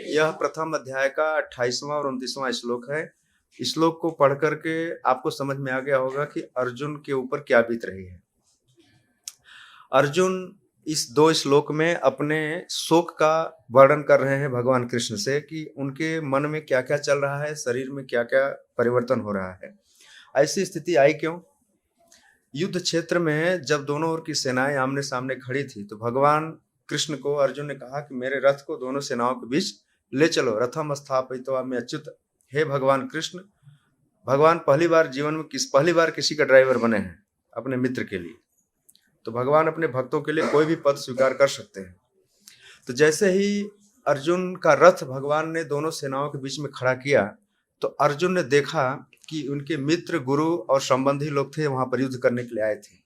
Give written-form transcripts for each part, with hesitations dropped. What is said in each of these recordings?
यह प्रथम अध्याय का 28वां और 29वां श्लोक है। इस श्लोक को पढ़ करके आपको समझ में आ गया होगा कि अर्जुन के ऊपर क्या बीत रही है। अर्जुन इस दो श्लोक में अपने शोक का वर्णन कर रहे हैं भगवान कृष्ण से कि उनके मन में क्या क्या चल रहा है, शरीर में क्या क्या परिवर्तन हो रहा है। ऐसी स्थिति आई क्यों? युद्ध क्षेत्र में जब दोनों ओर की सेनाएं आमने सामने खड़ी थी तो भगवान कृष्ण को अर्जुन ने कहा कि मेरे रथ को दोनों सेनाओं के बीच ले चलो, रथम स्थापित्वा में अच्युत। हे भगवान कृष्ण, भगवान पहली बार किसी का ड्राइवर बने हैं अपने मित्र के लिए। तो भगवान अपने भक्तों के लिए कोई भी पद स्वीकार कर सकते हैं। तो जैसे ही अर्जुन का रथ भगवान ने दोनों सेनाओं के बीच में खड़ा किया तो अर्जुन ने देखा कि उनके मित्र, गुरु और संबंधी लोग थे, वहां पर युद्ध करने के लिए आए थे।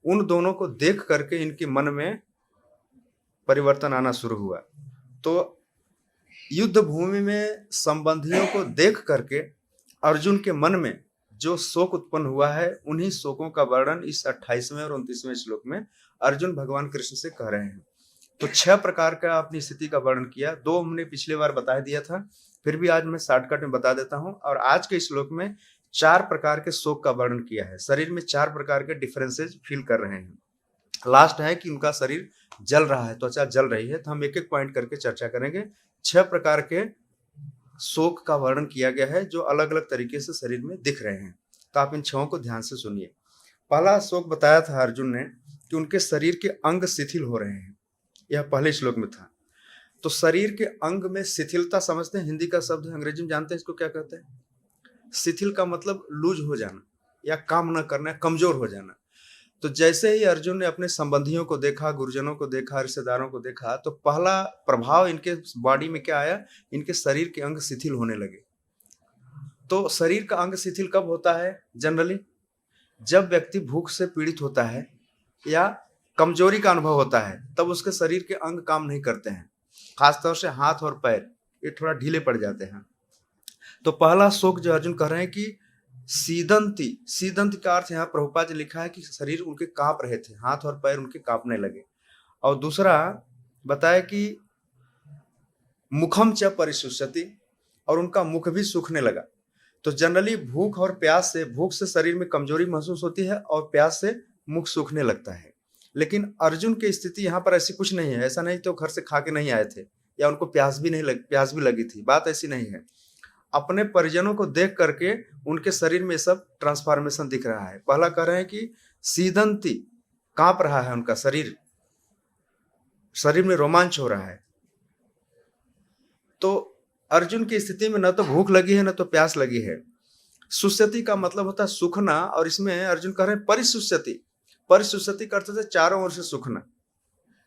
उन दोनों को देख करके इनके मन में परिवर्तन आना शुरू हुआ। तो युद्ध भूमि में संबंधियों को देख करके अर्जुन के मन में जो शोक उत्पन्न हुआ है, उन्हीं शोकों का वर्णन इस 28वें और 29वें श्लोक में अर्जुन भगवान कृष्ण से कह रहे हैं। तो 6 प्रकार का अपनी स्थिति का वर्णन किया। 2 हमने पिछले बार बता दिया था, फिर भी आज मैं शॉर्टकट में बता देता हूं। और आज के श्लोक में 4 प्रकार के शोक का वर्णन किया है। शरीर में 4 प्रकार के डिफरेंसेस फील कर रहे हैं। लास्ट है कि उनका शरीर जल रहा है, त्वचा जल रही है। तो हम एक एक पॉइंट करके चर्चा करेंगे। 6 प्रकार के शोक का वर्णन किया गया है जो अलग अलग तरीके से शरीर में दिख रहे हैं। तो आप इन 6 को ध्यान से सुनिए। पहला शोक बताया था अर्जुन ने कि उनके शरीर के अंग शिथिल हो रहे हैं। यह पहले श्लोक में था। तो शरीर के अंग में शिथिलता समझते हैं, हिंदी का शब्द है, अंग्रेजी में जानते हैं इसको क्या कहते हैं? शिथिल का मतलब लूज हो जाना या काम न करना, कमजोर हो जाना। तो जैसे ही अर्जुन ने अपने संबंधियों को देखा, गुरुजनों को देखा, रिश्तेदारों को देखा, तो पहला प्रभाव इनके बॉडी में क्या आया? इनके शरीर के अंग शिथिल होने लगे। तो शरीर का अंग शिथिल कब होता है? जनरली जब व्यक्ति भूख से पीड़ित होता है या कमजोरी का अनुभव होता है, तब उसके शरीर के अंग काम नहीं करते हैं। खासतौर से हाथ और पैर ये थोड़ा ढीले पड़ जाते हैं। तो पहला शोक जो अर्जुन कह रहे हैं कि सीदंती का अर्थ यहाँ प्रभुपाद जी लिखा है कि शरीर उनके कांप रहे थे, हाथ और पैर उनके कांपने लगे। और दूसरा बताया कि मुखम च परिशुष्यति, और उनका मुख भी सूखने लगा। तो जनरली भूख से शरीर में कमजोरी महसूस होती है और प्यास से मुख सूखने लगता है। लेकिन अर्जुन की स्थिति यहाँ पर ऐसी कुछ नहीं है। ऐसा नहीं तो घर से खा के नहीं आए थे या उनको प्यास भी लगी थी, बात ऐसी नहीं है। अपने परिजनों को देख करके उनके शरीर में सब ट्रांसफॉर्मेशन दिख रहा है। पहला कह रहे हैं कि सीदंती, कांप रहा है उनका शरीर में रोमांच हो रहा है। तो अर्जुन की स्थिति में न तो भूख लगी है न तो प्यास लगी है। सुस्यति का मतलब होता है सूखना, और इसमें अर्जुन कह रहे हैं परिशुष्यति का अर्थ है चारों ओर से सूखना।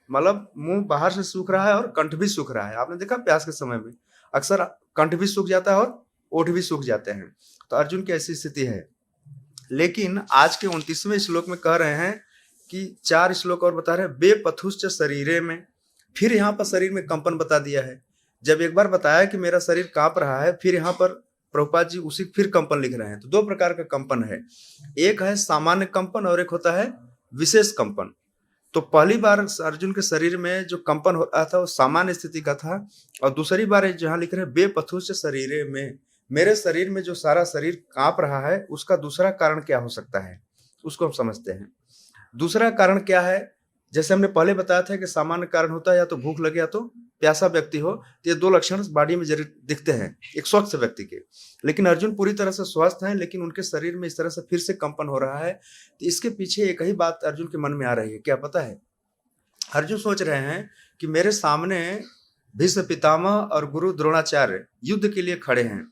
मतलब मुंह बाहर से सूख रहा है और कंठ भी सूख रहा है। आपने देखा प्यास के समय में अक्सर कंठ भी सूख जाता है और ओठ भी सूख जाते हैं। तो अर्जुन की ऐसी स्थिति है। लेकिन आज के 29वें श्लोक में कह रहे हैं कि 4 श्लोक और बता रहे हैं बेपथुश्च शरीरे में। फिर यहाँ पर शरीर में कंपन बता दिया है। जब एक बार बताया कि मेरा शरीर कांप रहा है, फिर यहाँ पर प्रभुपाद जी उसी फिर कंपन लिख रहे हैं। तो 2 प्रकार का कंपन है, एक है सामान्य कंपन और एक होता है विशेष कंपन। तो पहली बार अर्जुन के शरीर में जो कंपन हो रहा था वो सामान्य स्थिति का था, और दूसरी बार जहां लिख रहे हैं बेपथुश्च शरीरे में, मेरे शरीर में जो सारा शरीर कांप रहा है उसका दूसरा कारण क्या हो सकता है, उसको हम समझते हैं। दूसरा कारण क्या है? जैसे हमने पहले बताया था कि सामान्य कारण होता है या तो भूख लगे या तो प्यासा व्यक्ति हो। तो ये 2 लक्षण बॉडी में जरूर दिखते हैं एक स्वस्थ व्यक्ति के। लेकिन अर्जुन पूरी तरह से स्वस्थ हैं, लेकिन उनके शरीर में इस तरह से फिर से कंपन हो रहा है। तो इसके पीछे एक ही बात अर्जुन के मन में आ रही है। क्या पता है? अर्जुन सोच रहे हैं कि मेरे सामने भीष्म पितामह और गुरु द्रोणाचार्य युद्ध के लिए खड़े हैं।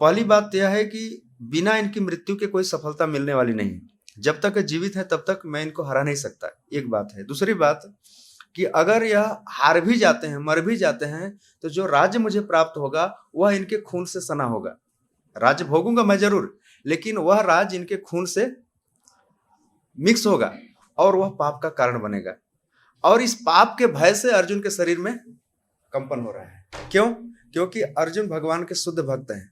पहली बात यह है कि बिना इनकी मृत्यु के कोई सफलता मिलने वाली नहीं। जब तक जीवित है तब तक मैं इनको हरा नहीं सकता, एक बात है। दूसरी बात कि अगर यह हार भी जाते हैं, मर भी जाते हैं, तो जो राज्य मुझे प्राप्त होगा वह इनके खून से सना होगा। राज्य भोगूंगा मैं जरूर, लेकिन वह राज्य इनके खून से मिक्स होगा और वह पाप का कारण बनेगा। और इस पाप के भय से अर्जुन के शरीर में कंपन हो रहा है। क्यों? क्योंकि अर्जुन भगवान के शुद्ध भक्त हैं।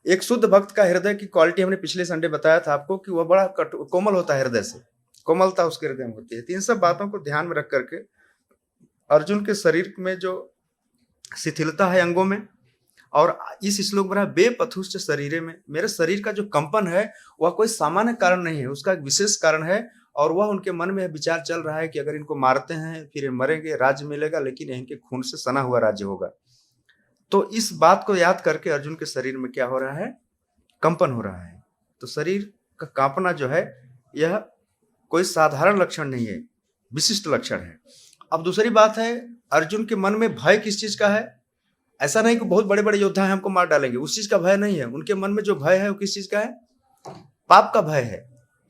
एक शुद्ध भक्त का हृदय की क्वालिटी हमने पिछले संडे बताया था आपको कि वह बड़ा कोमल होता है, हृदय से कोमलता उसके हृदय में होती है। तो इन सब बातों को ध्यान में रख करके अर्जुन के शरीर में जो शिथिलता है अंगों में। और इस श्लोक में बेपथुश्च शरीरे में, मेरे शरीर का जो कंपन है वह कोई सामान्य कारण नहीं है, उसका एक विशेष कारण है। और वह उनके मन में विचार चल रहा है कि अगर इनको मारते हैं फिर ये मरेंगे, राज्य मिलेगा, लेकिन इनके खून से सना हुआ राज्य होगा। तो इस बात को याद करके अर्जुन के शरीर में क्या हो रहा है, कंपन हो रहा है। तो शरीर का कांपना जो है यह कोई साधारण लक्षण नहीं है, विशिष्ट लक्षण है। अब दूसरी बात है, अर्जुन के मन में भय किस चीज का है? ऐसा नहीं कि बहुत बड़े बड़े योद्धा हैं हमको मार डालेंगे, उस चीज का भय नहीं है। उनके मन में जो भय है वो किस चीज का है? पाप का भय है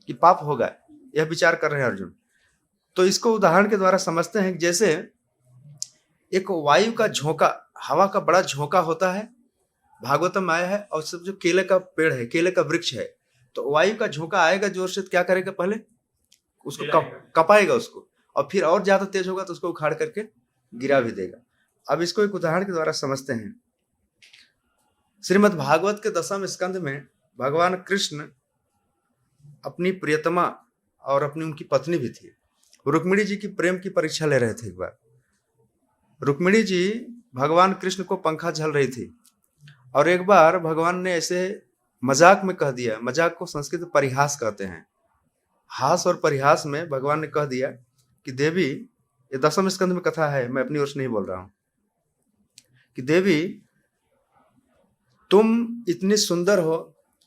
कि पाप होगा, यह विचार कर रहे हैं अर्जुन। तो इसको उदाहरण के द्वारा समझते हैं कि जैसे एक वायु का झोंका, हवा का बड़ा झोंका होता है, भागवतम में आया है। और सब जो केले का पेड़ है, केले का वृक्ष है, तो वायु का झोंका आएगा जोर से, क्या करेगा? पहले उसको कपाएगा उसको, और फिर और ज्यादा तेज होगा तो उसको उखाड़ करके गिरा भी देगा। अब इसको एक उदाहरण के द्वारा समझते हैं। श्रीमद् भागवत के 10वें स्कंध में भगवान कृष्ण अपनी प्रियतमा और अपनी उनकी पत्नी भी थी, रुक्मिणी जी की प्रेम की परीक्षा ले रहे थे। एक बार रुक्मिणी जी भगवान कृष्ण को पंखा झल रही थी, और एक बार भगवान ने ऐसे मजाक में कह दिया, मजाक को संस्कृत में परिहास कहते हैं, हास और परिहास में भगवान ने कह दिया कि देवी, ये 10वें स्कंध में कथा है, मैं अपनी ओर से नहीं बोल रहा हूं, कि देवी तुम इतनी सुंदर हो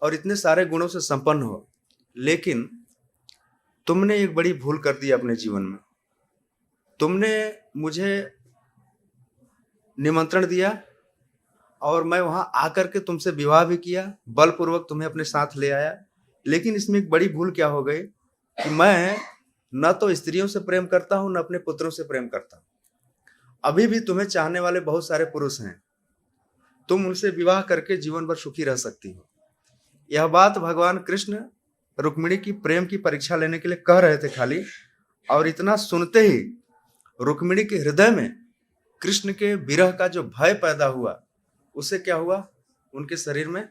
और इतने सारे गुणों से संपन्न हो, लेकिन तुमने एक बड़ी भूल कर दी अपने जीवन में। तुमने मुझे निमंत्रण दिया और मैं वहां आकर के तुमसे विवाह भी किया, बलपूर्वक तुम्हें अपने साथ ले आया, लेकिन इसमें एक बड़ी भूल क्या हो गई कि मैं न तो स्त्रियों से प्रेम करता हूं, न अपने पुत्रों से प्रेम करता हूं। अभी भी तुम्हें चाहने वाले बहुत सारे पुरुष हैं, तुम उनसे विवाह करके जीवन भर सुखी रह सकती हो। यह बात भगवान कृष्ण रुक्मिणी की प्रेम की परीक्षा लेने के लिए कह रहे थे खाली, और इतना सुनते ही रुक्मिणी के हृदय में कृष्ण के विरह का जो भय पैदा हुआ, उससे क्या हुआ? उनके शरीर में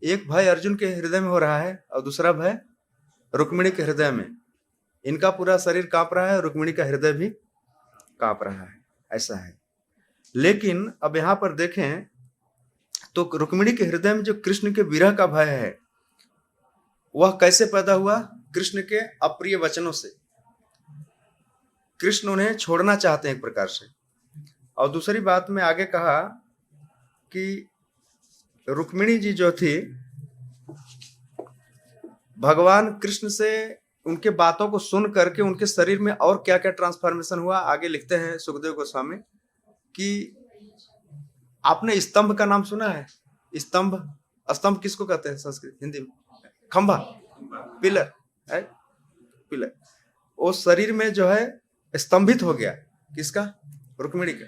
एक भय अर्जुन के हृदय में हो रहा है और दूसरा भय रुक्मिणी के हृदय में। इनका पूरा शरीर कांप रहा है, रुक्मिणी का हृदय भी कांप रहा है, ऐसा है। लेकिन अब यहां पर देखें तो रुक्मिणी के हृदय में जो कृष्ण के विरह का भय है वह कैसे पैदा हुआ? कृष्ण के अप्रिय वचनों से। कृष्ण उन्हें छोड़ना चाहते हैं एक प्रकार से। और दूसरी बात में आगे कहा कि रुक्मिणी जी जो थी, भगवान कृष्ण से उनके बातों को सुन करके उनके शरीर में और क्या क्या ट्रांसफॉर्मेशन हुआ, आगे लिखते हैं सुखदेव गोस्वामी कि आपने स्तंभ का नाम सुना है? स्तंभ, स्तंभ किसको कहते हैं संस्कृत हिंदी में? खंभा, पिलर है, पिलर। वो शरीर में जो है स्तंभित हो गया, किसका? रुक्मिणी का।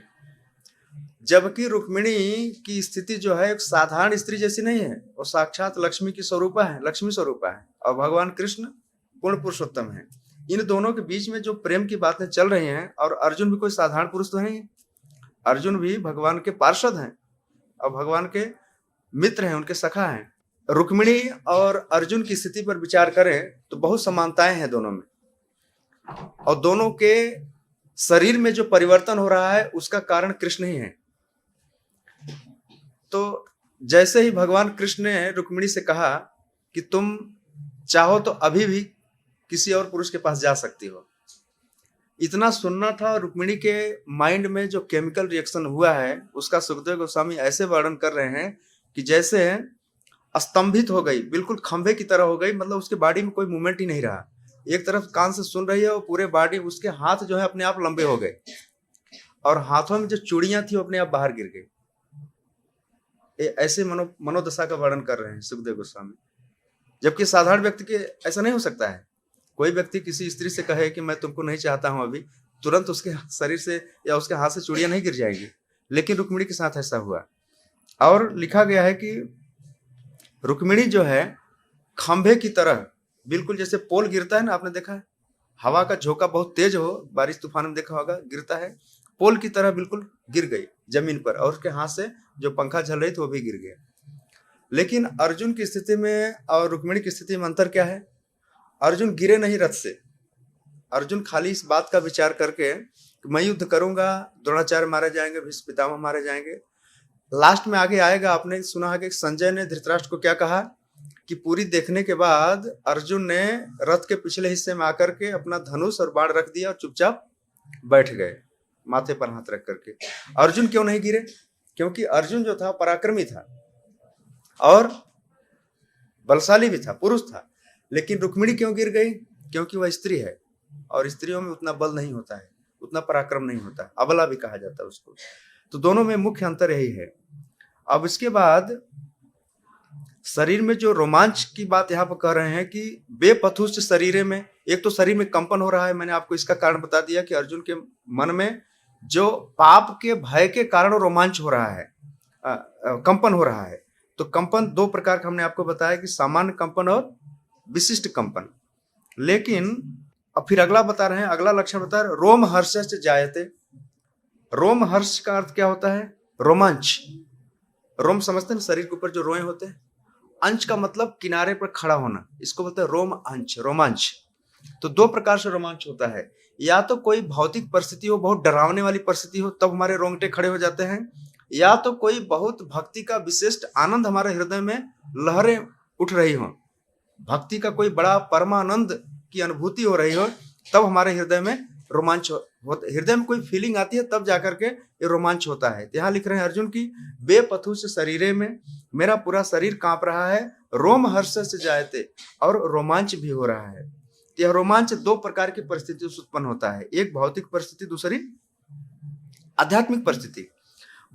जबकि रुक्मिणी की स्थिति जो है एक साधारण स्त्री जैसी नहीं है, वो साक्षात लक्ष्मी की स्वरूपा है, लक्ष्मी स्वरूपा है, और भगवान कृष्ण पूर्ण पुरुषोत्तम है। इन दोनों के बीच में जो प्रेम की बातें चल रही हैं, और अर्जुन भी कोई साधारण पुरुष तो नहीं है, अर्जुन भी भगवान के पार्षद हैं और भगवान के मित्र हैं, उनके सखा हैं। रुक्मिणी और अर्जुन की स्थिति पर विचार करें तो बहुत समानताएं हैं दोनों में, और दोनों के शरीर में जो परिवर्तन हो रहा है उसका कारण कृष्ण ही है। तो जैसे ही भगवान कृष्ण ने रुक्मिणी से कहा कि तुम चाहो तो अभी भी किसी और पुरुष के पास जा सकती हो, इतना सुनना था। रुक्मिणी के माइंड में जो केमिकल रिएक्शन हुआ है उसका सुखदेव गोस्वामी ऐसे वर्णन कर रहे हैं कि जैसे स्तंभित हो गई, बिल्कुल खंभे की तरह हो गई, मतलब उसके बॉडी में कोई मूवमेंट ही नहीं रहा। एक तरफ कान से सुन रही है और पूरे बॉडी, उसके हाथ जो है अपने आप लंबे हो गए, और हाथों में जो चूड़ियां थी वो अपने आप बाहर गिर गई। ऐसे मनोदशा का वर्णन कर रहे हैं सुखदेव गोस्वामी। जबकि साधारण व्यक्ति के ऐसा नहीं हो सकता है। कोई व्यक्ति किसी स्त्री से कहे कि मैं तुमको नहीं चाहता हूं अभी, तुरंत उसके शरीर से या उसके हाथ से चूड़ियां नहीं गिर जाएंगी, लेकिन रुक्मिणी के साथ ऐसा हुआ। और लिखा गया है कि रुक्मिणी जो है खंभे की तरह, बिल्कुल जैसे पोल गिरता है ना, आपने देखा है, हवा का झोंका बहुत तेज हो, बारिश तूफान में देखा होगा, गिरता है, पोल की तरह बिल्कुल गिर गई जमीन पर, और उसके हाथ से जो पंखा झल रही थी वो भी गिर गया। लेकिन अर्जुन की स्थिति में और रुक्मिणी की स्थिति में अंतर क्या है? अर्जुन गिरे नहीं रथ से। अर्जुन खाली इस बात का विचार करके मैं युद्ध करूंगा, द्रोणाचार्य मारे जाएंगे, भीष्म पितामह मारे जाएंगे। लास्ट में आगे आएगा, आपने सुना है कि संजय ने धृतराष्ट्र को क्या कहा कि पूरी देखने के बाद अर्जुन ने रथ के पिछले हिस्से में आकर के अपना धनुष और बाण रख दिया और चुपचाप बैठ गए माथे पर हाथ रख करके। अर्जुन क्यों नहीं गिरे? क्योंकि अर्जुन जो था पराक्रमी था और बलशाली भी था, पुरुष था। लेकिन रुक्मिणी क्यों गिर गई? क्योंकि वह स्त्री है और स्त्रियों में उतना बल नहीं होता है, उतना पराक्रम नहीं होता है, अबला भी कहा जाता है उसको। तो दोनों में मुख्य अंतर यही है। अब इसके बाद शरीर में जो रोमांच की बात यहाँ पर कह रहे हैं कि बेपथुश्च शरीर में, एक तो शरीर में कंपन हो रहा है। मैंने आपको इसका कारण बता दिया कि अर्जुन के मन में जो पाप के भय के कारण रोमांच हो रहा है, कंपन हो रहा है। तो कंपन दो प्रकार का हमने आपको बताया कि सामान्य कंपन और विशिष्ट कंपन। लेकिन अब फिर अगला बता रहे हैं, अगला लक्षण बता रहे, रोम हर्षश्च जायते। रोम हर्ष का अर्थ क्या होता है? रोमांच। रोम समझते हैं, शरीर के ऊपर जो रोए होते हैं। अंश का मतलब किनारे पर खड़ा होना, इसको बोलते हैं रोम अंश, रोमांच। तो दो प्रकार से रोमांच होता है। या तो कोई भौतिक परिस्थिति हो, बहुत डरावने वाली परिस्थिति हो, तब हमारे रोंगटे खड़े हो जाते हैं। या तो कोई बहुत भक्ति का विशिष्ट आनंद हमारे हृदय में लहरें उठ रही हो, भक्ति का कोई बड़ा परमानंद की अनुभूति हो रही हो, तब हमारे हृदय में रोमांच हृदय में कोई फीलिंग आती है, तब जाकर के ये रोमांच होता है। यहाँ लिख रहे हैं अर्जुन की बेपथुश्च शरीरे में, मेरा पूरा शरीर कांप रहा है, रोम हर्ष से जायते, और रोमांच भी हो रहा है। यह रोमांच दो प्रकार की परिस्थितियों से उत्पन्न होता है, एक भौतिक परिस्थिति, दूसरी आध्यात्मिक परिस्थिति।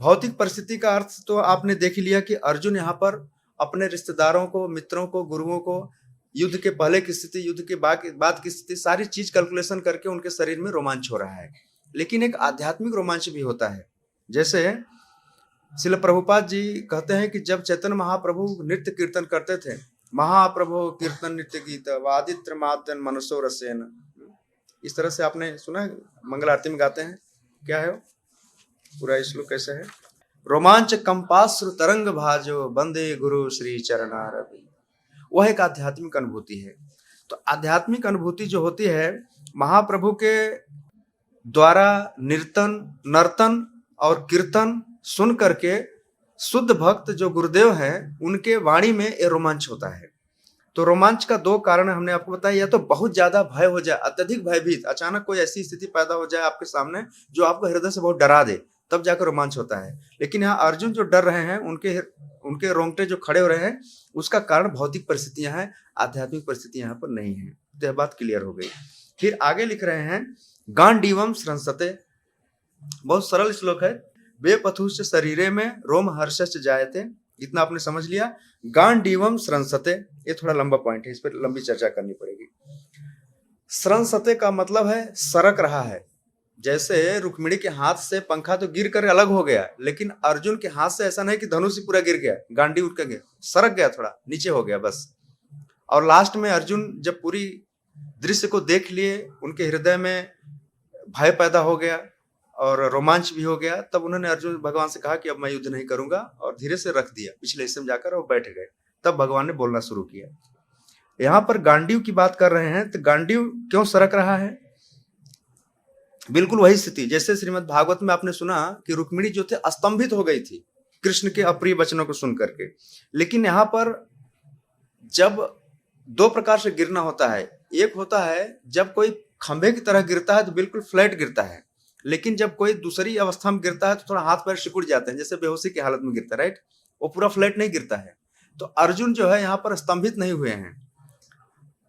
भौतिक परिस्थिति का अर्थ तो आपने देख लिया कि अर्जुन यहाँ पर अपने रिश्तेदारों को, मित्रों को, गुरुओं को, युद्ध के पहले की स्थिति, युद्ध के बाद की स्थिति, सारी चीज कैलकुलेशन करके उनके शरीर में रोमांच हो रहा है। लेकिन एक आध्यात्मिक रोमांच भी होता है। जैसे श्रील प्रभुपाद जी कहते हैं कि जब चैतन्य महाप्रभु नृत्य कीर्तन करते थे, महाप्रभु कीर्तन नृत्य गीत वादित्र मादन मनसो रसेन, इस तरह से आपने सुना है, मंगल आरती में गाते हैं। क्या है वो पूरा श्लोक कैसे है? रोमांच कंपाश्रु तरंग भाजो बंदे गुरु श्री चरणारविंद। वह एक आध्यात्मिक अनुभूति है। तो आध्यात्मिक अनुभूति जो होती है, महाप्रभु के द्वारा नर्तन और कीर्तन सुन करके शुद्ध भक्त जो गुरुदेव हैं, उनके वाणी में ये रोमांच होता है। तो रोमांच का दो कारण हमने आपको बताया, या तो बहुत ज्यादा भय हो जाए, अत्यधिक भयभीत, अचानक कोई ऐसी स्थिति पैदा हो जाए आपके सामने जो आपको हृदय से बहुत डरा दे, तब जाकर रोमांच होता है। लेकिन यहाँ अर्जुन जो डर रहे हैं, उनके रोंगटे जो खड़े हो रहे हैं, उसका कारण भौतिक परिस्थितियां हैं, आध्यात्मिक परिस्थितियां यहाँ पर नहीं है। तो यह बात क्लियर हो गई। फिर आगे लिख रहे हैं, गांडीवम स्रंसते, बहुत सरल श्लोक है। बेपथुश्च शरीरे में रोम हर्षश्च जायते, इतना आपने समझ लिया। गांडीवम स्रंसते, ये थोड़ा लंबा पॉइंट है, इस पर लंबी चर्चा करनी पड़ेगी। स्रंसते का मतलब है सरक रहा है। जैसे रुक्मिणी के हाथ से पंखा तो गिर कर अलग हो गया, लेकिन अर्जुन के हाथ से ऐसा नहीं कि धनुष ही पूरा गिर गया, गांडी उठ गया, सरक गया, थोड़ा नीचे हो गया बस। और लास्ट में अर्जुन जब पूरी दृश्य को देख लिए, उनके हृदय में भय पैदा हो गया और रोमांच भी हो गया, तब उन्होंने अर्जुन भगवान से कहा कि अब मैं युद्ध नहीं करूंगा, और धीरे से रख दिया पिछले हिस्से में जाकर, और बैठ गए। तब भगवान ने बोलना शुरू किया। यहाँ पर गांडीव की बात कर रहे हैं, तो गांडीव क्यों सरक रहा है? बिल्कुल वही स्थिति जैसे श्रीमद् भागवत में आपने सुना कि रुक्मिणी जो थे स्तंभित हो गई थी कृष्ण के अप्रिय वचनों को सुन करके। लेकिन यहाँ पर जब दो प्रकार से गिरना होता है, एक होता है जब कोई खंभे की तरह गिरता है तो बिल्कुल फ्लैट गिरता है, लेकिन जब कोई दूसरी अवस्था में गिरता है तो थोड़ा हाथ पैर सिकुड़ जाते हैं, जैसे बेहोशी की हालत में गिरता है, राइट, वो पूरा फ्लैट नहीं गिरता है। तो अर्जुन जो है यहाँ पर स्तंभित नहीं हुए हैं,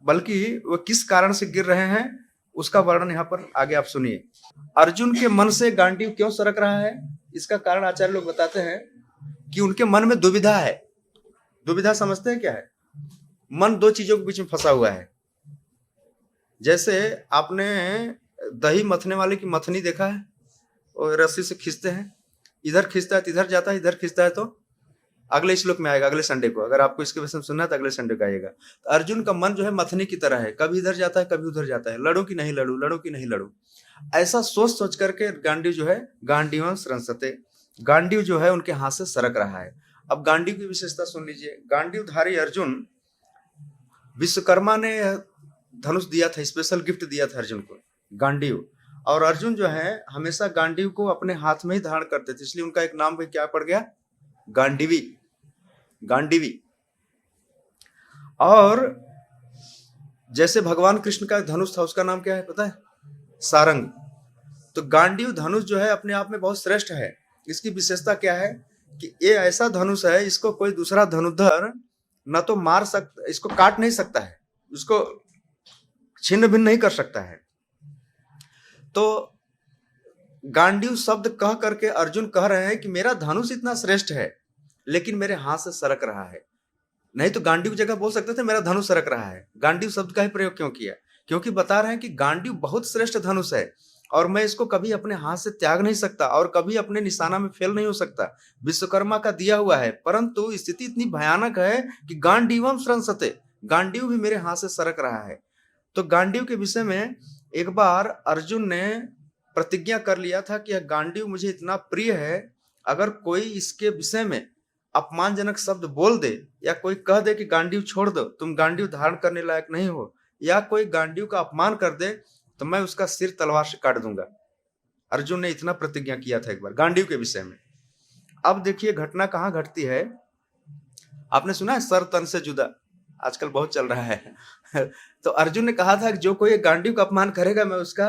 बल्कि वो किस कारण से गिर रहे हैं उसका वर्णन यहाँ पर आगे आप सुनिए। अर्जुन के मन से गांडीव क्यों सरक रहा है, इसका कारण आचार्य लोग बताते हैं कि उनके मन में दुविधा है। दुविधा समझते हैं क्या है? मन दो चीजों के बीच में फंसा हुआ है। जैसे आपने दही मथने वाले की मथनी देखा है, और रस्सी से खींचते हैं, इधर खींचता है तो इधर जाता है, इधर खींचता है तो अगले श्लोक में आएगा, अगले संडे को। अगर आपको इसके विषय में सुनना है तो अगले संडे को आएगा। तो अर्जुन का मन जो है मथनी की तरह है, कभी इधर जाता है कभी उधर जाता है, लड़ू कि नहीं लड़ू, लड़ू कि नहीं लड़ू, ऐसा सोच सोच करके गांडीव जो है गांडीव स्रंसते, गांडीव जो है उनके हाथ से सरक रहा है। अब गांडीव की विशेषता सुन लीजिए। गांडीवधारी अर्जुन, विश्वकर्मा ने धनुष दिया था, स्पेशल गिफ्ट दिया था अर्जुन को गांडीव, और अर्जुन जो है हमेशा गांडीव को अपने हाथ में ही धारण करते थे, इसलिए उनका एक नाम भी क्या पड़ गया, गांडीवी, गांडीवी। और जैसे भगवान कृष्ण का धनुष था, उसका नाम क्या है पता है, सारंग। तो गांडीव धनुष जो है अपने आप में बहुत श्रेष्ठ है। इसकी विशेषता क्या है कि ये ऐसा धनुष है, इसको कोई दूसरा धनुर्धर न तो मार सकता, इसको काट नहीं सकता है, इसको छिन्न भिन्न नहीं कर सकता है। तो गांडीव शब्द कह करके अर्जुन कह रहे हैं कि मेरा धनुष इतना श्रेष्ठ है लेकिन मेरे हाथ से सरक रहा है। नहीं तो गांडीव जगह बोल सकते थे मेरा धनुष सरक रहा है। गांडीव शब्द का ही प्रयोग क्यों किया? क्योंकि बता रहे हैं कि गांडीव बहुत श्रेष्ठ धनुष है और मैं इसको कभी अपने हाथ से त्याग नहीं सकता और कभी अपने निशाना में फेल नहीं हो सकता। विश्वकर्मा का दिया हुआ है, परंतु स्थिति इतनी भयानक है कि गांडीवम स्रंसते, गांडीव भी मेरे हाथ से सरक रहा है। तो गांडीव के विषय में एक बार अर्जुन ने प्रतिज्ञा कर लिया था कि यह गांडीव मुझे इतना प्रिय है, अगर कोई इसके विषय में अपमानजनक शब्द बोल दे या कोई कह दे कि गांडीव छोड़ दो, तुम गांडीव धारण करने लायक नहीं हो, या कोई गांडीव का अपमान कर दे तो मैं उसका सिर तलवार से काट दूंगा। अर्जुन ने इतना प्रतिज्ञा किया था एक बार गांडीव के विषय में। अब देखिए घटना कहाँ घटती है। आपने सुना है सर तन से जुदा, आजकल बहुत चल रहा है। तो अर्जुन ने कहा था कि जो कोई गांडीव का अपमान करेगा मैं उसका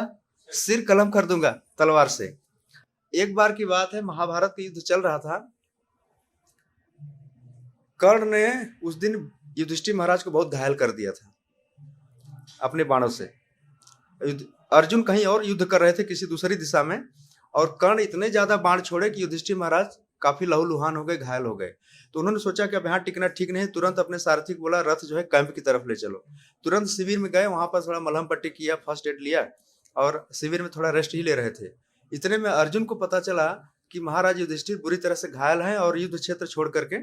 सिर कलम कर दूंगा तलवार से। एक बार की बात है, महाभारत का युद्ध चल रहा था। कर्ण ने उस दिन युधिष्ठिर महाराज को बहुत घायल कर दिया था अपने बाणों से। अर्जुन कहीं और युद्ध कर रहे थे किसी दूसरी दिशा में, और कर्ण इतने ज्यादा बाण छोड़े कि युधिष्ठिर महाराज काफी लहूलुहान हो गए, घायल हो गए। तो उन्होंने सोचा कि अब यहाँ टिकना ठीक नहीं, तुरंत अपने सारथी को बोला रथ जो है कैंप की तरफ ले चलो। तुरंत शिविर में गए, वहां पर थोड़ा मलहम पट्टी किया, फर्स्ट एड लिया और शिविर में थोड़ा रेस्ट ही ले रहे थे। इतने में अर्जुन को पता चला कि महाराज युधिष्ठिर बुरी तरह से घायल हैं और युद्ध क्षेत्र छोड़ करके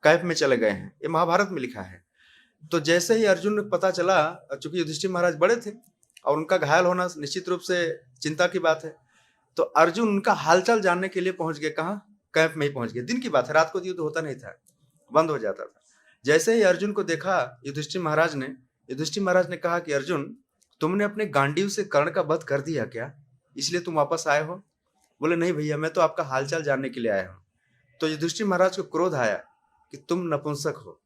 कैंप में चले गए हैं। ये महाभारत में लिखा है। तो जैसे ही अर्जुन को पता चला, चूंकि युधिष्ठिर महाराज बड़े थे और उनका घायल होना निश्चित रूप से चिंता की बात है, तो अर्जुन उनका हालचाल जानने के लिए पहुंच गए। कहाँ? कैंप में ही पहुंच गए। दिन की बात है, रात को युद्ध होता नहीं था, बंद हो जाता था। जैसे ही अर्जुन को देखा युधिष्ठिर महाराज ने कहा कि अर्जुन, तुमने अपने गांडीव से कर्ण का वध कर दिया क्या, इसलिए तुम वापस आए हो? बोले नहीं भैया, मैं तो आपका हालचाल जानने के लिए आया हूँ। तो युधिष्ठिर महाराज को क्रोध आया कि तुम नपुंसक हो।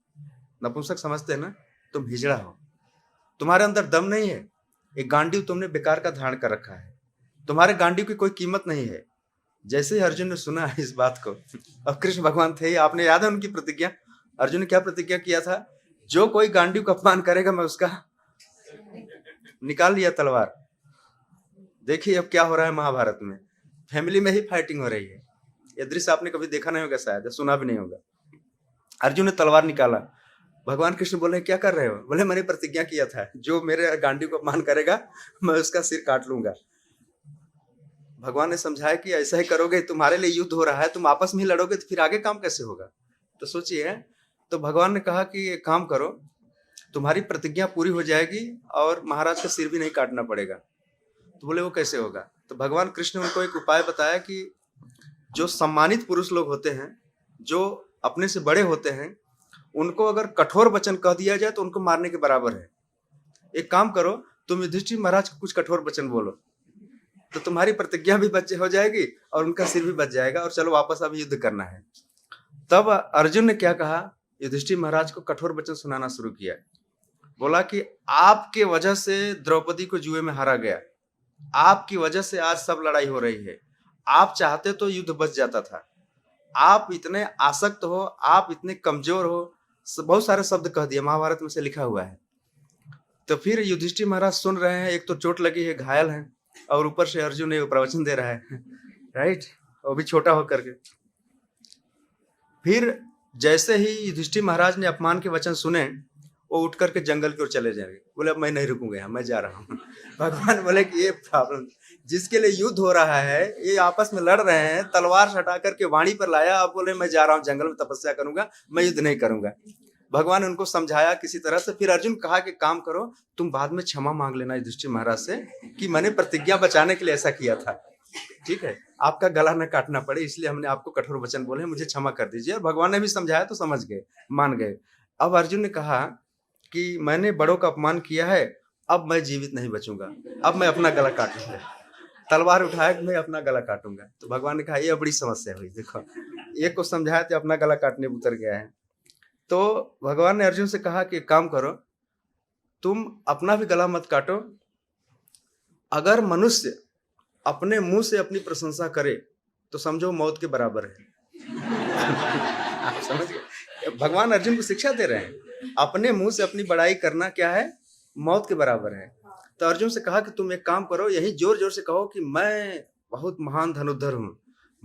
नपुंसक समझते हैं ना, तुम हिजड़ा हो, तुम्हारे अंदर दम नहीं है। एक गांडीव तुमने बेकार का धारण कर रखा है, तुम्हारे गांडीव की कोई कीमत नहीं है। जैसे ही अर्जुन ने सुना इस बात को, अब कृष्ण भगवान थे, आपने याद है उनकी प्रतिज्ञा? अर्जुन ने क्या प्रतिज्ञा किया था? जो कोई गांडीव का अपमान करेगा मैं उसका निकाल लिया तलवार। देखिए अब क्या हो रहा है महाभारत में, फैमिली में ही फाइटिंग हो रही है। यह दृश्य आपने कभी देखा नहीं होगा, शायद सुना भी नहीं होगा। अर्जुन ने तलवार निकाला, भगवान कृष्ण बोले क्या कर रहे हो? बोले मैंने प्रतिज्ञा किया था जो मेरे गांडीव को अपमान करेगा मैं उसका सिर काट लूंगा। भगवान ने समझाया कि ऐसा ही करोगे, तुम्हारे लिए युद्ध हो रहा है, तुम आपस में ही लड़ोगे तो फिर आगे काम कैसे होगा? तो सोचिए। तो भगवान ने कहा कि एक काम करो, तुम्हारी प्रतिज्ञा पूरी हो जाएगी और महाराज का सिर भी नहीं काटना पड़ेगा। तो बोले वो कैसे होगा? तो भगवान कृष्ण ने उनको एक उपाय बताया कि जो सम्मानित पुरुष लोग होते हैं, जो अपने से बड़े होते हैं, उनको अगर कठोर वचन कह दिया जाए तो उनको मारने के बराबर है। एक काम करो, तुम युधिष्ठिर महाराज को कुछ कठोर वचन बोलो तो तुम्हारी प्रतिज्ञा भी बच हो जाएगी और उनका सिर भी बच जाएगा, और चलो वापस अब युद्ध करना है। तब अर्जुन ने क्या कहा? युधिष्ठिर महाराज को कठोर वचन सुनाना शुरू किया। बोला कि आपके वजह से द्रौपदी को जुए में हारा गया, आपकी वजह से आज सब लड़ाई हो रही है, आप चाहते तो युद्ध बच जाता था, आप इतने आसक्त हो, आप इतने कमजोर हो, बहुत सारे शब्द कह दिए, महाभारत में से लिखा हुआ है। तो फिर युधिष्ठिर महाराज सुन रहे हैं, एक तो चोट लगी है, घायल है, और ऊपर से अर्जुन ने प्रवचन दे रहा है राइट, वो भी छोटा होकर के। फिर जैसे ही युधिष्ठिर महाराज ने अपमान के वचन सुने, वो उठ करके जंगल की ओर चले जाएंगे। बोले अब मैं नहीं रुकूंगा यहाँ, मैं जा रहा हूँ। भगवान बोले कि ये प्रॉब्लम, जिसके लिए युद्ध हो रहा है, ये आपस में लड़ रहे हैं, तलवार हटा करके वाणी पर लाया, अब बोले मैं जा रहा हूँ जंगल में तपस्या करूंगा, मैं युद्ध नहीं करूंगा। भगवान ने उनको समझाया किसी तरह से। फिर अर्जुन कहा कि काम करो, तुम बाद में क्षमा मांग लेना युधिष्ठिर महाराज से कि मैंने प्रतिज्ञा बचाने के लिए ऐसा किया था, ठीक है, आपका गला न काटना पड़े, इसलिए हमने आपको कठोर वचन बोले, मुझे क्षमा कर दीजिए। और भगवान ने भी समझाया तो समझ गए, मान गए। अब अर्जुन ने कहा कि मैंने बड़ों का अपमान किया है, अब मैं जीवित नहीं बचूंगा, अब मैं अपना गला काटूंगा। तलवार उठाया कि मैं अपना गला काटूंगा। तो भगवान ने कहा ये बड़ी समस्या हुई, देखो एक को समझाया तो अपना गला काटने पर उतर गया है। तो भगवान ने अर्जुन से कहा कि एक काम करो, तुम अपना भी गला मत काटो। अगर मनुष्य अपने मुंह से अपनी प्रशंसा करे तो समझो मौत के बराबर है। आप समझ गए? भगवान अर्जुन को शिक्षा दे रहे हैं, अपने मुंह से अपनी बड़ाई करना क्या है, मौत के बराबर है। तो अर्जुन से कहा कि तुम एक काम करो, यही जोर जोर से कहो कि मैं बहुत महान धनुर्धर हूं,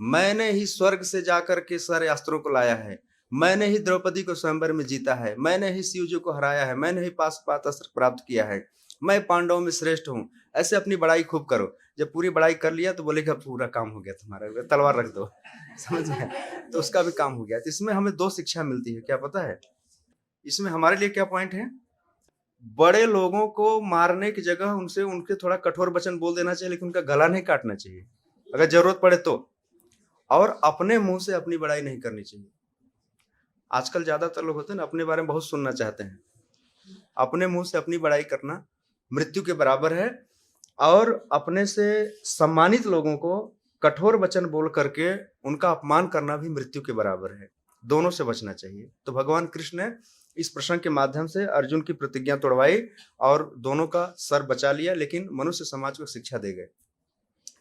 मैंने ही स्वर्ग से जाकर के सारे अस्त्रों को लाया है, मैंने ही द्रौपदी को स्वयंवर में जीता है, मैंने ही शिव जी को हराया है, मैंने ही पाशुपात अस्त्र प्राप्त किया है, मैं पांडवों में श्रेष्ठ हूँ। ऐसे अपनी बड़ाई खूब करो। जब पूरी बड़ाई कर लिया तो बोलेगा पूरा काम हो गया तुम्हारा, तलवार रख दो। समझ गए? तो उसका भी काम हो गया। तो इसमें हमें दो शिक्षा मिलती है, क्या पता है इसमें हमारे लिए क्या पॉइंट है? बड़े लोगों को मारने की जगह उनसे उनके थोड़ा कठोर वचन बोल देना चाहिए, लेकिन उनका गला नहीं काटना चाहिए अगर जरूरत पड़े तो। और अपने मुंह से अपनी बड़ाई नहीं करनी चाहिए। आजकल ज्यादातर लोग होते हैं ना, अपने बारे में बहुत सुनना चाहते हैं। अपने मुंह से अपनी बड़ाई करना मृत्यु के बराबर है, और अपने से सम्मानित लोगों को कठोर वचन बोल करके उनका अपमान करना भी मृत्यु के बराबर है। दोनों से बचना चाहिए। तो भगवान कृष्ण ने इस प्रसंग के माध्यम से अर्जुन की प्रतिज्ञा तोड़वाई और दोनों का सर बचा लिया, लेकिन मनुष्य समाज को शिक्षा दे गए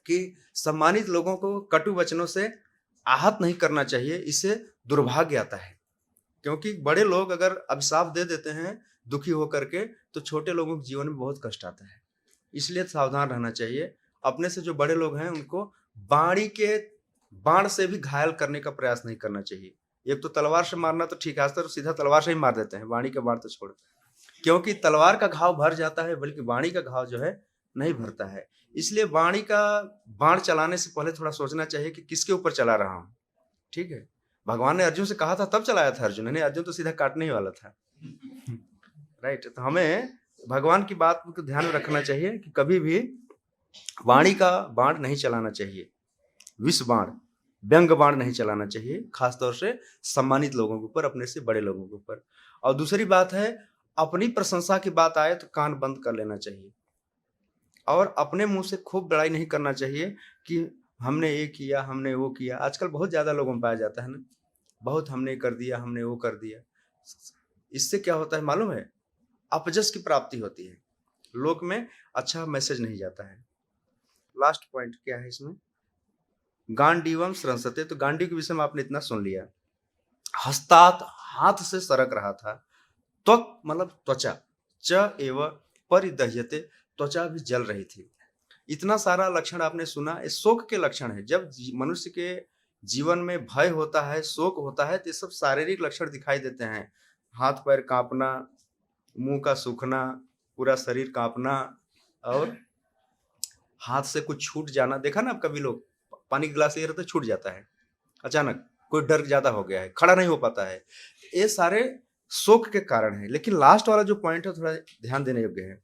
कि सम्मानित लोगों को कटु वचनों से आहत नहीं करना चाहिए, इससे दुर्भाग्य आता है। क्योंकि बड़े लोग अगर अभिशाप दे देते हैं दुखी होकर के, तो छोटे लोगों के जीवन में बहुत कष्ट आता है। इसलिए सावधान रहना चाहिए। अपने से जो बड़े लोग हैं उनको बाण से भी घायल करने का प्रयास नहीं करना चाहिए। एक तो तलवार से मारना तो ठीक है, आजकल सीधा तलवार से ही मार देते हैं, वाणी का बाण तो छोड़ो। क्योंकि तलवार का घाव भर जाता है, बल्कि वाणी का घाव जो है नहीं भरता है। इसलिए वाणी का बाण चलाने से पहले थोड़ा सोचना चाहिए कि किसके ऊपर चला रहा हूं। ठीक है, भगवान ने अर्जुन से कहा था तब चलाया था अर्जुन ने, अर्जुन तो सीधा काटने ही वाला था। राइट। तो हमें भगवान की बात को ध्यान में रखना चाहिए कि कभी भी वाणी का बाण नहीं चलाना चाहिए, विष बाण, व्यंग बाण नहीं चलाना चाहिए, खासतौर से सम्मानित लोगों के ऊपर, अपने से बड़े लोगों के ऊपर। और दूसरी बात है, अपनी प्रशंसा की बात आए तो कान बंद कर लेना चाहिए, और अपने मुंह से खूब बड़ाई नहीं करना चाहिए कि हमने ये किया, हमने वो किया। आजकल बहुत ज्यादा लोगों में पाया जाता है ना, बहुत हमने कर दिया, हमने वो कर दिया। इससे क्या होता है मालूम है? अपजस की प्राप्ति होती है, लोक में अच्छा मैसेज नहीं जाता है। लास्ट पॉइंट क्या है इसमें? गांडीवम स्रंसते। तो गांडी के विषय में आपने इतना सुन लिया। हस्तात, हाथ से सरक रहा था। त्वक मतलब त्वचा, च एव परिदह्यते, त्वचा भी जल रही थी। इतना सारा लक्षण आपने सुना, ये शोक के लक्षण है। जब मनुष्य के जीवन में भय होता है, शोक होता है, तो ये सब शारीरिक लक्षण दिखाई देते हैं। हाथ पैर कांपना, मुंह का सूखना, पूरा शरीर कांपना, और हाथ से कुछ छूट जाना। देखा ना आप कभी, लोग पानी का गिलास ले रहे तो छूट जाता है अचानक, कोई डर ज्यादा हो गया है, खड़ा नहीं हो पाता है। ये सारे शोक के कारण है। लेकिन लास्ट वाला जो पॉइंट है थोड़ा ध्यान देने योग्य है।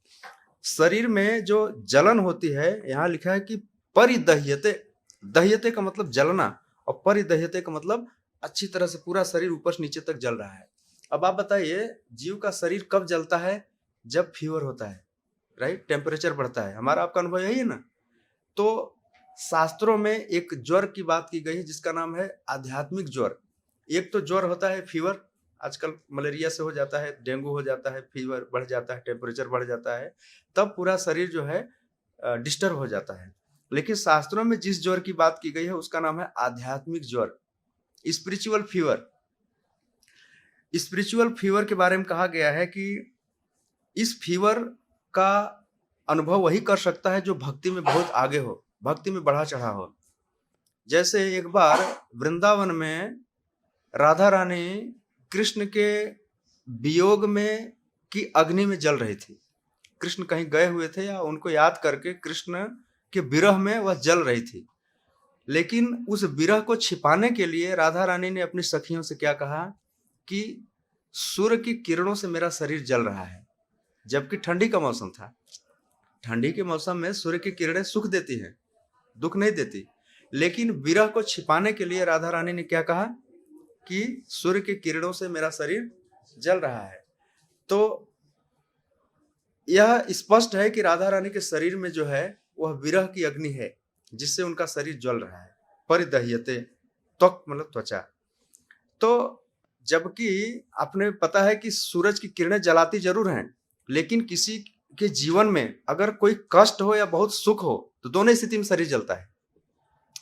शरीर में जो जलन होती है, यहाँ लिखा है कि परिदह्यते। दह्यते का मतलब जलना, और परिदह्यते का मतलब अच्छी तरह से पूरा शरीर ऊपर से नीचे तक जल रहा है। अब आप बताइए, जीव का शरीर कब जलता है? जब फीवर होता है, राइट, टेम्परेचर बढ़ता है। हमारा आपका अनुभव यही है ना। तो शास्त्रों में एक ज्वर की बात की गई है जिसका नाम है आध्यात्मिक ज्वर। एक तो ज्वर होता है फीवर, आजकल मलेरिया से हो जाता है, डेंगू हो जाता है, फीवर बढ़ जाता है, टेम्परेचर बढ़ जाता है, तब पूरा शरीर जो है डिस्टर्ब हो जाता है। लेकिन शास्त्रों में जिस ज्वर की बात की गई है उसका नाम है आध्यात्मिक ज्वर, स्पिरिचुअल फीवर। स्पिरिचुअल फीवर के बारे में कहा गया है कि इस फीवर का अनुभव वही कर सकता है जो भक्ति में बहुत आगे हो, भक्ति में बढ़ा चढ़ा हो। जैसे एक बार वृंदावन में राधा रानी कृष्ण के वियोग में की अग्नि में जल रही थी। कृष्ण कहीं गए हुए थे या उनको याद करके कृष्ण के विरह में वह जल रही थी। लेकिन उस विरह को छिपाने के लिए राधा रानी ने अपनी सखियों से क्या कहा कि सूर्य की किरणों से मेरा शरीर जल रहा है। जबकि ठंडी का मौसम था, ठंडी के मौसम में सूर्य की किरणें सुख देती हैं, दुख नहीं देती। लेकिन विरह को छिपाने के लिए राधा रानी ने क्या कहा कि सूर्य की किरणों से मेरा शरीर जल रहा है। तो यह स्पष्ट है कि राधा रानी के शरीर में जो है वह विरह की अग्नि है। जिससे उनका शरीर जल रहा है। परिदह्यते, त्वक मतलब त्वचा। तो जबकि आपने पता है कि सूरज की किरणें जलाती जरूर हैं, लेकिन किसी के जीवन में अगर कोई कष्ट हो या बहुत सुख हो तो दोनों स्थिति में शरीर जलता है।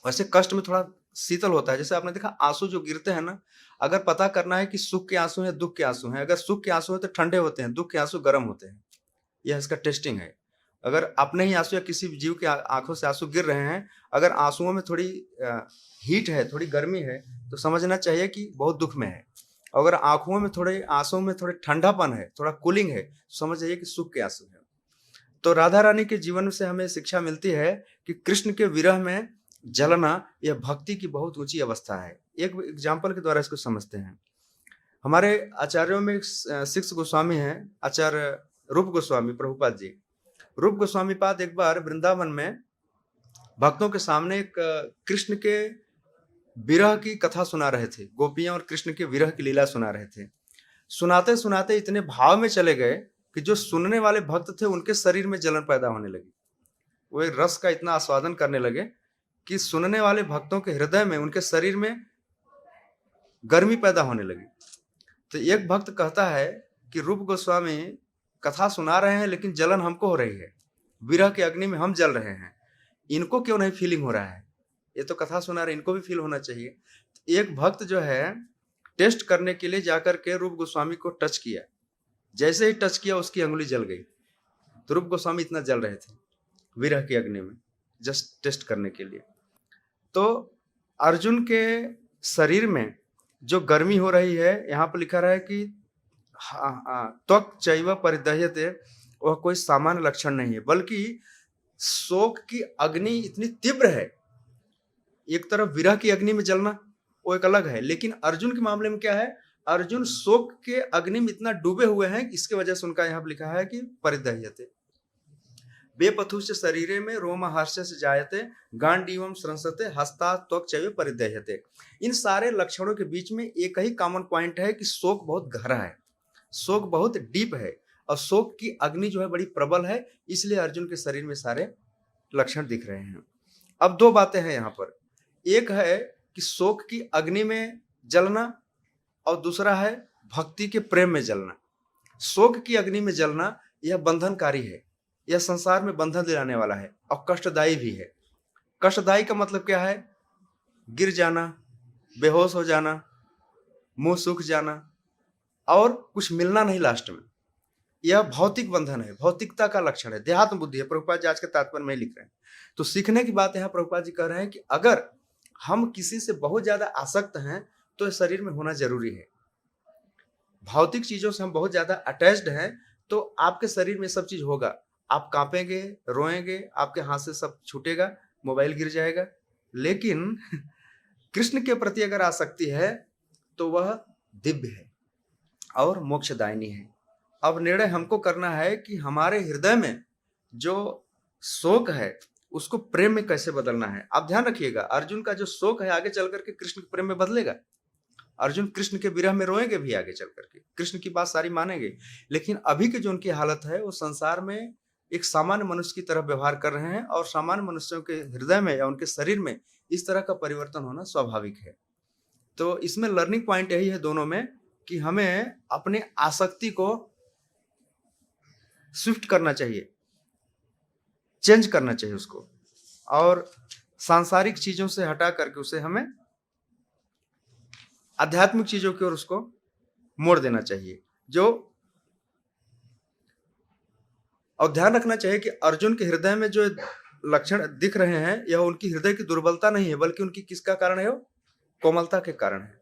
वैसे कष्ट में थोड़ा शीतल होता है। जैसे आपने देखा आंसू जो गिरते हैं ना, अगर पता करना है कि सुख के आंसू हैं दुख के आंसू हैं, अगर सुख के आंसू हैं तो ठंडे होते हैं, दुख के आंसू गर्म होते हैं। यह इसका टेस्टिंग है। अगर अपने ही आंसू या किसी जीव के आंखों से आंसू गिर रहे हैं, अगर आंसुओं में थोड़ी हीट है, थोड़ी गर्मी है, तो समझना चाहिए कि बहुत दुख में है। अगर आंखों में थोड़े आंसुओं में थोड़े ठंडापन है, थोड़ा कूलिंग है, तो समझ जाइए कि सुख के आंसू है। तो राधा रानी के जीवन से हमें शिक्षा मिलती है कि कृष्ण के विरह में जलना यह भक्ति की बहुत ऊंची अवस्था है। एक एग्जाम्पल के द्वारा इसको समझते हैं। हमारे आचार्यों में एक सिक्स गोस्वामी हैं, आचार्य रूप गोस्वामी प्रभुपाद जी। रूप गोस्वामी पाद एक बार वृंदावन में भक्तों के सामने एक कृष्ण के विरह की कथा सुना रहे थे। गोपियां और कृष्ण के विरह की लीला सुना रहे थे। सुनाते सुनाते इतने भाव में चले गए कि जो सुनने वाले भक्त थे उनके शरीर में जलन पैदा होने लगी। वो रस का इतना आस्वादन करने लगे कि सुनने वाले भक्तों के हृदय में, उनके शरीर में गर्मी पैदा होने लगी। तो एक भक्त कहता है कि रूप गोस्वामी कथा सुना रहे हैं लेकिन जलन हमको हो रही है, विरह के अग्नि में हम जल रहे हैं, इनको क्यों नहीं फीलिंग हो रहा है? ये तो कथा सुना रहे, इनको भी फील होना चाहिए। एक भक्त जो है टेस्ट करने के लिए जाकर के रूप गोस्वामी को टच किया। जैसे ही टच किया उसकी अंगुली जल गई। तो रूप गोस्वामी इतना जल रहे थे विरह के अग्नि में, जस्ट टेस्ट करने के लिए। तो अर्जुन के शरीर में जो गर्मी हो रही है, यहाँ पर लिखा रहा है कि त्वक चैव परिदह्यते, वह कोई सामान्य लक्षण नहीं है, बल्कि शोक की अग्नि इतनी तीव्र है। एक तरफ विरह की अग्नि में जलना वो एक अलग है, लेकिन अर्जुन के मामले में क्या है, अर्जुन शोक के अग्नि में इतना डूबे हुए हैं, इसके वजह से उनका यहाँ पर लिखा है कि परिदह्यते। बेपथु से शरीरे में रोम हर्ष से जायते, गांडीवम संसते, हस्ता त्वक चैव परिदह्यते। इन सारे लक्षणों के बीच में एक ही कॉमन पॉइंट है कि शोक बहुत गहरा है, शोक बहुत डीप है, और शोक की अग्नि जो है बड़ी प्रबल है, इसलिए अर्जुन के शरीर में सारे लक्षण दिख रहे हैं। अब दो बातें हैं यहाँ पर, एक है कि शोक की अग्नि में जलना, और दूसरा है भक्ति के प्रेम में जलना। शोक की अग्नि में जलना यह बंधनकारी है, यह संसार में बंधन दिलाने वाला है और कष्टदायी भी है। कष्टदायी का मतलब क्या है? गिर जाना, बेहोश हो जाना, मुंह सूख जाना और कुछ मिलना नहीं लास्ट में। यह भौतिक बंधन है, भौतिकता का लक्षण है, देहात्म बुद्धि है। प्रभुपाद जी आज के तात्पर्य में लिख रहे हैं। तो सीखने की बात यहाँ प्रभुपाद जी कह रहे हैं कि अगर हम किसी से बहुत ज्यादा आसक्त हैं तो शरीर में होना जरूरी है। भौतिक चीजों से हम बहुत ज्यादा अटैच्ड हैं तो आपके शरीर में सब चीज होगा। आप कांपेंगे, रोएंगे, आपके हाथ से सब छूटेगा, मोबाइल गिर जाएगा। लेकिन कृष्ण के प्रति अगर आसक्ति है तो वह दिव्य है और मोक्षदायिनी है। अब निर्णय हमको करना है कि हमारे हृदय में जो शोक है उसको प्रेम में कैसे बदलना है। आप ध्यान रखिएगा, अर्जुन का जो शोक है आगे चल करके कृष्ण के प्रेम में बदलेगा। अर्जुन कृष्ण के विरह में रोएंगे भी आगे चल करके, कृष्ण की बात सारी मानेंगे। लेकिन अभी की जो उनकी हालत है वो संसार में एक सामान्य मनुष्य की तरह व्यवहार कर रहे हैं, और सामान्य मनुष्यों के हृदय में या उनके शरीर में इस तरह का परिवर्तन होना स्वाभाविक है। तो इसमें लर्निंग पॉइंट यही है दोनों में कि हमें अपने आसक्ति को शिफ्ट करना चाहिए, चेंज करना चाहिए उसको, और सांसारिक चीजों से हटा करके उसे हमें आध्यात्मिक चीजों की ओर उसको मोड़ देना चाहिए। और ध्यान रखना चाहिए कि अर्जुन के हृदय में जो लक्षण दिख रहे हैं यह उनकी हृदय की दुर्बलता नहीं है, बल्कि उनकी किसका कारण है? वो कोमलता के कारण है।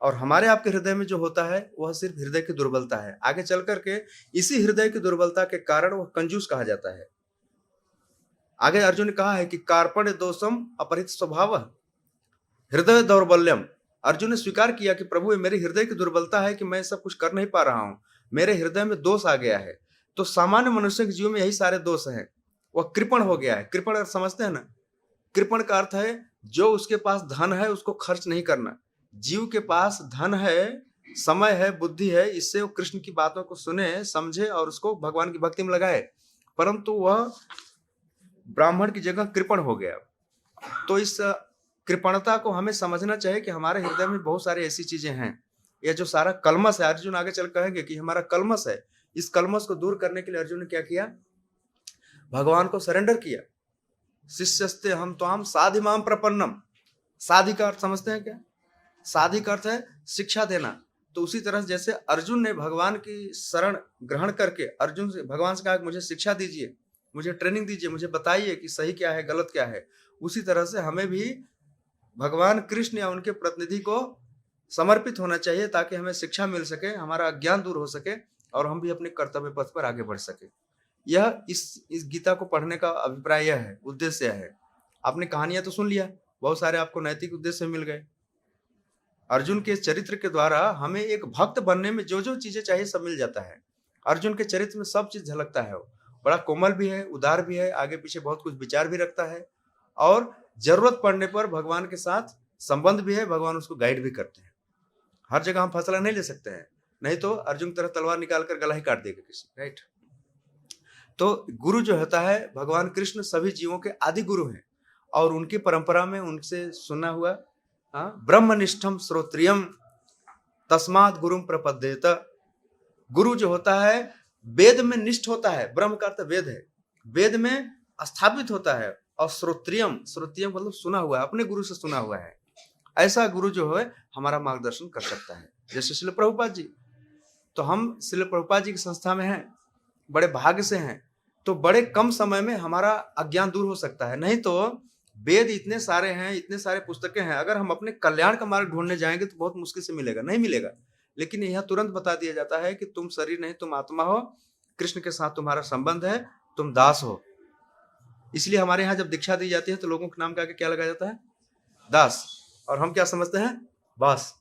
और हमारे आपके हृदय में जो होता है वह सिर्फ हृदय की दुर्बलता है। आगे चल करके इसी हृदय की दुर्बलता के कारण वह कंजूस कहा जाता है। आगे अर्जुन ने कहा है कि कार्पण्य दोषम अपहृत स्वभाव हृदय दौर्बल्यम। अर्जुन ने स्वीकार किया कि प्रभु ये मेरी हृदय की दुर्बलता है कि मैं सब कुछ कर नहीं पा रहा हूं, मेरे हृदय में दोष आ गया है। तो सामान्य मनुष्य के जीवन में यही सारे दोष हैं, वह कृपण हो गया है। कृपण समझते हैं ना? कृपण का अर्थ है जो उसके पास धन है उसको खर्च नहीं करना। जीव के पास धन है, समय है, बुद्धि है, इससे वो कृष्ण की बातों को सुने, समझे और उसको भगवान की भक्ति में लगाए, परंतु वह ब्राह्मण की जगह कृपण हो गया। तो इस कृपणता को हमें समझना चाहिए कि हमारे हृदय में बहुत सारी ऐसी चीजें हैं। ये जो सारा कलमश है, अर्जुन आगे चल कहेंगे कि हमारा कलमश है, इस कलमश को दूर करने के लिए अर्जुन ने क्या किया? भगवान को सरेंडर किया। शिष्यस्ते हम त्वाम साधिमाम प्रपन्नम। साधि का अर्थ समझते हैं क्या? साधि का अर्थ है शिक्षा देना। तो उसी तरह जैसे अर्जुन ने भगवान की शरण ग्रहण करके अर्जुन से भगवान से कहा मुझे शिक्षा दीजिए, मुझे ट्रेनिंग दीजिए, मुझे बताइए कि सही क्या है गलत क्या है, उसी तरह से हमें भी भगवान कृष्ण या उनके प्रतिनिधि को समर्पित होना चाहिए ताकि हमें शिक्षा मिल सके, हमारा अज्ञान दूर हो सके और हम भी अपने कर्तव्य पथ पर आगे बढ़ सके। यह इस गीता को पढ़ने का अभिप्राय यह है, उद्देश्य है। आपने कहानियां तो सुन लिया, बहुत सारे आपको नैतिक उद्देश्य मिल गए। अर्जुन के चरित्र के द्वारा हमें एक भक्त बनने में जो जो चीजें चाहिए सब मिल जाता है। अर्जुन के चरित्र में सब चीज झलकता है। वो बड़ा कोमल भी है, उदार भी है, आगे पीछे बहुत कुछ विचार भी रखता है और जरूरत पड़ने पर भगवान के साथ संबंध भी है, भगवान उसको गाइड भी करते हैं। हर जगह हम फैसला नहीं ले सकते हैं, नहीं तो अर्जुन की तरह तलवार निकाल कर गला ही काट देगा किसी, राइट। तो गुरु जो होता है, भगवान कृष्ण सभी जीवों के आदि गुरु हैं और उनकी परंपरा में उनसे सुना हुआ ब्रह्मनिष्ठम श्रोत्रियम तस्मात् गुरुम प्रपद्येत। गुरु जो होता है वेद में निष्ठ होता है, ब्रह्म का अर्थ वेद है, वेद में स्थापित होता है, और श्रोत्रियम, श्रोत्रियम मतलब सुना हुआ है, अपने गुरु से सुना हुआ है। ऐसा गुरु जो है हमारा मार्गदर्शन कर सकता है, जैसे श्रील प्रभुपाद जी। तो हम श्रील प्रभुपाद जी की संस्था में हैं, बड़े भाग्य से हैं, तो बड़े कम समय में हमारा अज्ञान दूर हो सकता है। नहीं तो वेद इतने सारे हैं, इतने सारे पुस्तकें हैं, अगर हम अपने कल्याण का मार्ग ढूंढने जाएंगे तो बहुत मुश्किल से मिलेगा, नहीं मिलेगा। लेकिन यह तुरंत बता दिया जाता है कि तुम शरीर नहीं, तुम आत्मा हो, कृष्ण के साथ तुम्हारा संबंध है, तुम दास हो। इसलिए हमारे यहाँ जब दीक्षा दी जाती है तो लोगों के नाम के आगे क्या लगाया जाता है? दास। और हम क्या समझते हैं? बास,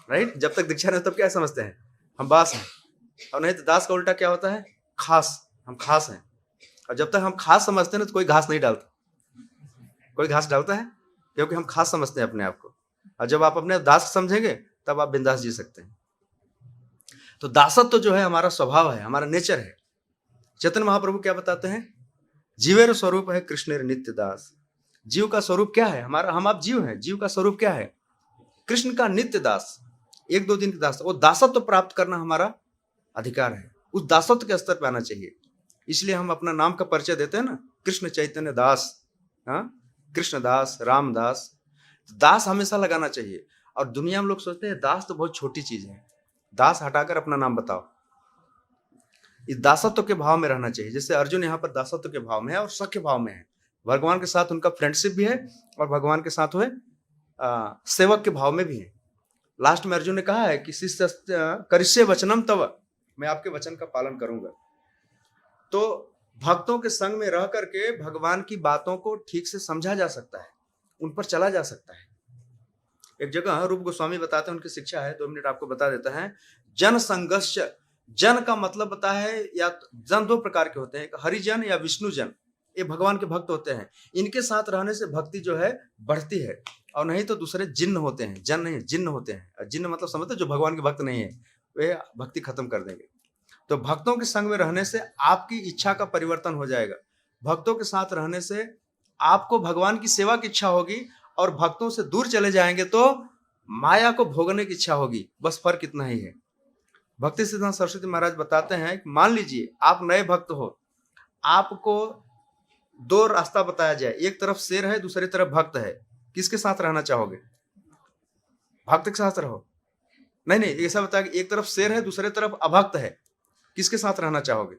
राइट। जब तक दीक्षा नहीं तब क्या समझते हैं? हम बास हैं। और नहीं तो दास का उल्टा क्या होता है? खास, हम खास हैं। और जब तक हम खास समझते हैं ना तो कोई घास नहीं डालता। कोई घास डालता है? क्योंकि हम खास समझते हैं अपने आप को। और जब आप अपने दास समझेंगे तब आप बिंदास जी सकते हैं। तो दासत्व तो जो है हमारा स्वभाव है, हमारा नेचर है। चैतन्य महाप्रभु क्या बताते हैं? जीवेर स्वरूप है कृष्णेर नित्य दास। जीव का स्वरूप क्या है? हमारा, हम आप जीव हैं, जीव का स्वरूप क्या है? कृष्ण का नित्य दास, एक दो दिन के दास। वो दासत्व प्राप्त करना हमारा अधिकार है, उस दासत्व के स्तर पर आना चाहिए। इसलिए हम अपना नाम का परिचय देते हैं ना, कृष्ण चैतन्य दास, कृष्ण दास, रामदास। दास हमेशा लगाना चाहिए। और दुनिया में लोग सोचते हैं दास तो बहुत छोटी चीज है, दास हटाकर अपना नाम बताओ। इस दासत्व के भाव में रहना चाहिए। जैसे अर्जुन यहाँ पर दासत्व के भाव में है और सख्य भाव में है। भगवान के साथ उनका फ्रेंडशिप भी है और भगवान के साथ हुए सेवक के भाव में भी है। लास्ट में अर्जुन ने कहा है कि शिष्य करिष्ये वचनम तव, मैं आपके वचन का पालन करूंगा। तो भक्तों के संग में रह करके भगवान की बातों को ठीक से समझा जा सकता है, उन पर चला जा सकता है। एक जगह रूप गोस्वामी बताते हैं, उनकी शिक्षा है, 2 मिनट आपको बता देता है। जन संघर्ष, जन का मतलब पता है, या जन 2 प्रकार के होते हैं, हरिजन या विष्णु जन। ये भगवान के भक्त होते हैं, इनके साथ रहने से भक्ति जो है बढ़ती है। और नहीं तो दूसरे जिन्न होते हैं, जन नहीं, जिन्न होते हैं। जिन्न मतलब समझते जो भगवान के भक्त नहीं है, वे भक्ति खत्म कर देंगे। तो भक्तों के संग में रहने से आपकी इच्छा का परिवर्तन हो जाएगा। भक्तों के साथ रहने से आपको भगवान की सेवा की इच्छा होगी, और भक्तों से दूर चले जाएंगे तो माया को भोगने की इच्छा होगी। बस फर्क इतना ही है। भक्ति सिद्धांत सरस्वती महाराज बताते हैं कि मान लीजिए आप नए भक्त हो, आपको 2 रास्ता बताया जाए, एक तरफ शेर है, दूसरी तरफ भक्त है, किसके साथ रहना चाहोगे? भक्त के साथ रहो। नहीं, ऐसा बताया कि एक तरफ शेर है, दूसरी तरफ अभक्त है, किसके साथ रहना चाहोगे?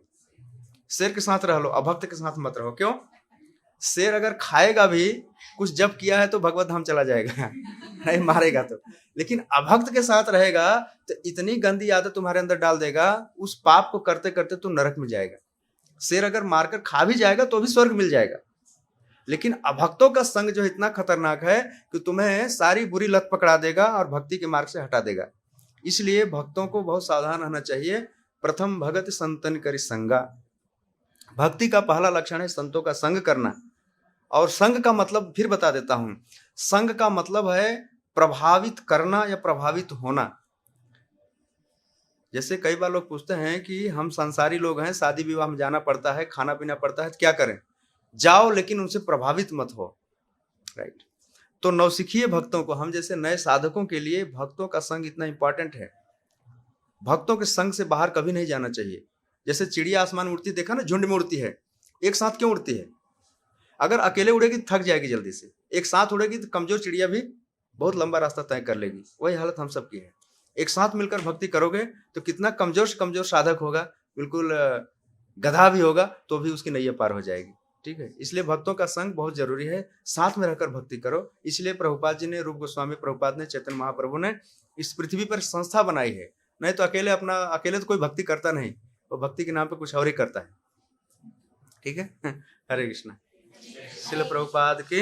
शेर के साथ रह लो, अभक्त के साथ मत रहो। क्यों? शेर अगर खाएगा भी, कुछ जब किया है तो भगवत धाम चला जाएगा नहीं मारेगा तो। लेकिन अभक्त के साथ रहेगा तो इतनी गंदी आदत तुम्हारे अंदर डाल देगा, उस पाप को करते करते तुम नरक में जाएगा। शेर अगर मारकर खा भी जाएगा तो भी स्वर्ग मिल जाएगा। लेकिन अभक्तों का संग जो इतना खतरनाक है कि तुम्हें सारी बुरी लत पकड़ा देगा और भक्ति के मार्ग से हटा देगा। इसलिए भक्तों को बहुत सावधान रहना चाहिए। प्रथम भगत संतन करि संगा। भक्ति का पहला लक्षण है संतों का संग करना। और संग का मतलब फिर बता देता हूं। संग का मतलब है प्रभावित करना या प्रभावित होना। जैसे कई बार लोग पूछते हैं कि हम संसारी लोग हैं, शादी विवाह में जाना पड़ता है, खाना पीना पड़ता है, तो क्या करें? जाओ, लेकिन उनसे प्रभावित मत हो। राइट। तो नवसिखिए भक्तों को, हम जैसे नए साधकों के लिए भक्तों का संग इतना इंपॉर्टेंट है। भक्तों के संग से बाहर कभी नहीं जाना चाहिए। जैसे चिड़िया आसमान में उड़ती, देखा ना, झुंड में उड़ती है। एक साथ क्यों उड़ती है? अगर अकेले उड़ेगी तो थक जाएगी जल्दी से, एक साथ उड़ेगी तो कमजोर चिड़िया भी बहुत लंबा रास्ता तय कर लेगी। वही हालत हम सब की है। एक साथ मिलकर भक्ति करोगे तो कितना कमजोर से कमजोर साधक होगा, बिल्कुल गधा भी होगा तो भी उसकी नैया पार हो जाएगी। ठीक है, इसलिए भक्तों का संग बहुत जरूरी है, साथ में रहकर भक्ति करो। इसलिए प्रभुपाद जी ने, रूप गोस्वामी प्रभुपाद ने, चैतन्य महाप्रभु ने इस पृथ्वी पर संस्था बनाई है। नहीं तो अकेले तो कोई भक्ति करता नहीं, वो भक्ति के नाम पे कुछ और ही करता है। ठीक है। हरे कृष्णा। श्रील प्रभुपाद की